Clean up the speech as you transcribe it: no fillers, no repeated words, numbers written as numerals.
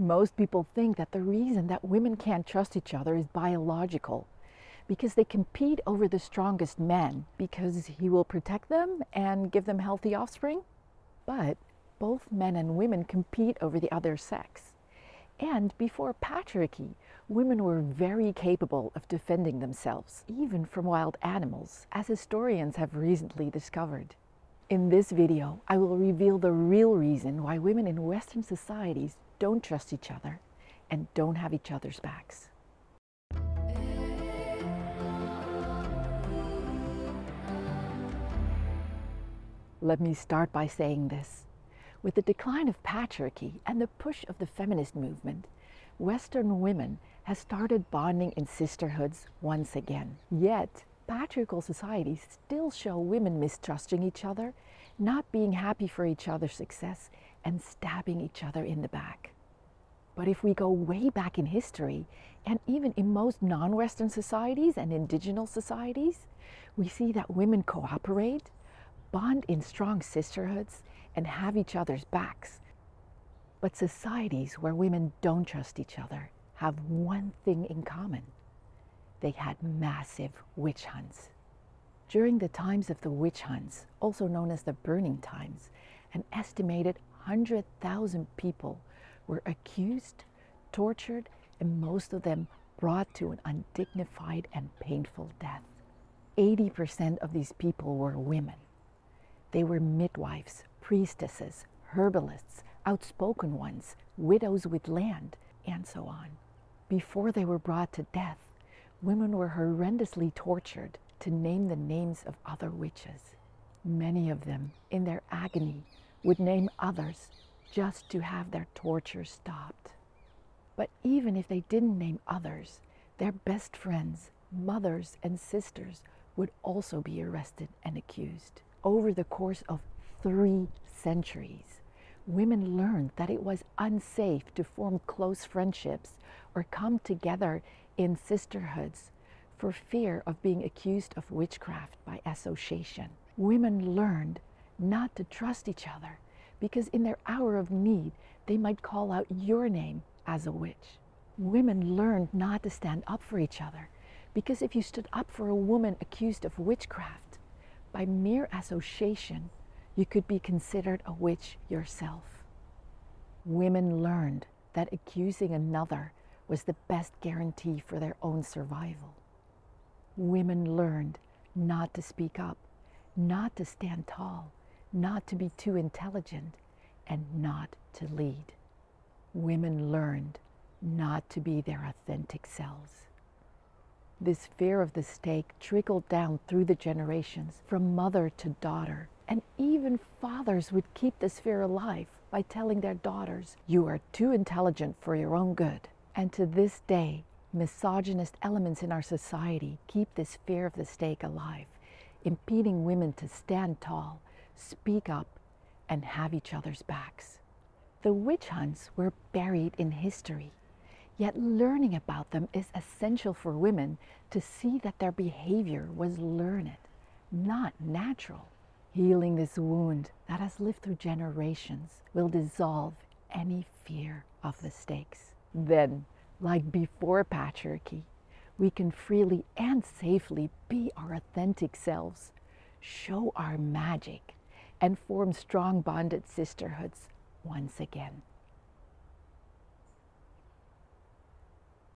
Most people think that the reason that women can't trust each other is biological, because they compete over the strongest man because he will protect them and give them healthy offspring. But both men and women compete over the other sex. And before patriarchy, women were very capable of defending themselves, even from wild animals, as historians have recently discovered. In this video, I will reveal the real reason why women in Western societies don't trust each other and don't have each other's backs. Let me start by saying this. With the decline of patriarchy and the push of the feminist movement, Western women have started bonding in sisterhoods once again. Yet, patriarchal societies still show women mistrusting each other, not being happy for each other's success, and stabbing each other in the back. But if we go way back in history, and even in most non-Western societies and indigenous societies, we see that women cooperate, bond in strong sisterhoods, and have each other's backs. But societies where women don't trust each other have one thing in common. They had massive witch hunts. During the times of the witch hunts, also known as the burning times, an estimated 100,000 people were accused, tortured, and most of them brought to an undignified and painful death. 80% of these people were women. They were midwives, priestesses, herbalists, outspoken ones, widows with land, and so on. Before they were brought to death, women were horrendously tortured to name the names of other witches. Many of them, in their agony, would name others just to have their torture stopped. But even if they didn't name others, their best friends, mothers, and sisters would also be arrested and accused. Over the course of 3 centuries, women learned that it was unsafe to form close friendships or come together in sisterhoods for fear of being accused of witchcraft by association. Women learned not to trust each other because in their hour of need, they might call out your name as a witch. Women learned not to stand up for each other because if you stood up for a woman accused of witchcraft, by mere association, you could be considered a witch yourself. Women learned that accusing another was the best guarantee for their own survival. Women learned not to speak up, not to stand tall, not to be too intelligent, and not to lead. Women learned not to be their authentic selves. This fear of the stake trickled down through the generations from mother to daughter, and even fathers would keep this fear alive by telling their daughters, "You are too intelligent for your own good." And to this day, misogynist elements in our society keep this fear of the stake alive, impeding women to stand tall, speak up, and have each other's backs. The witch hunts were buried in history. Yet learning about them is essential for women to see that their behavior was learned, not natural. Healing this wound that has lived through generations will dissolve any fear of the stakes. Then, like before patriarchy, we can freely and safely be our authentic selves, show our magic, and form strong bonded sisterhoods once again.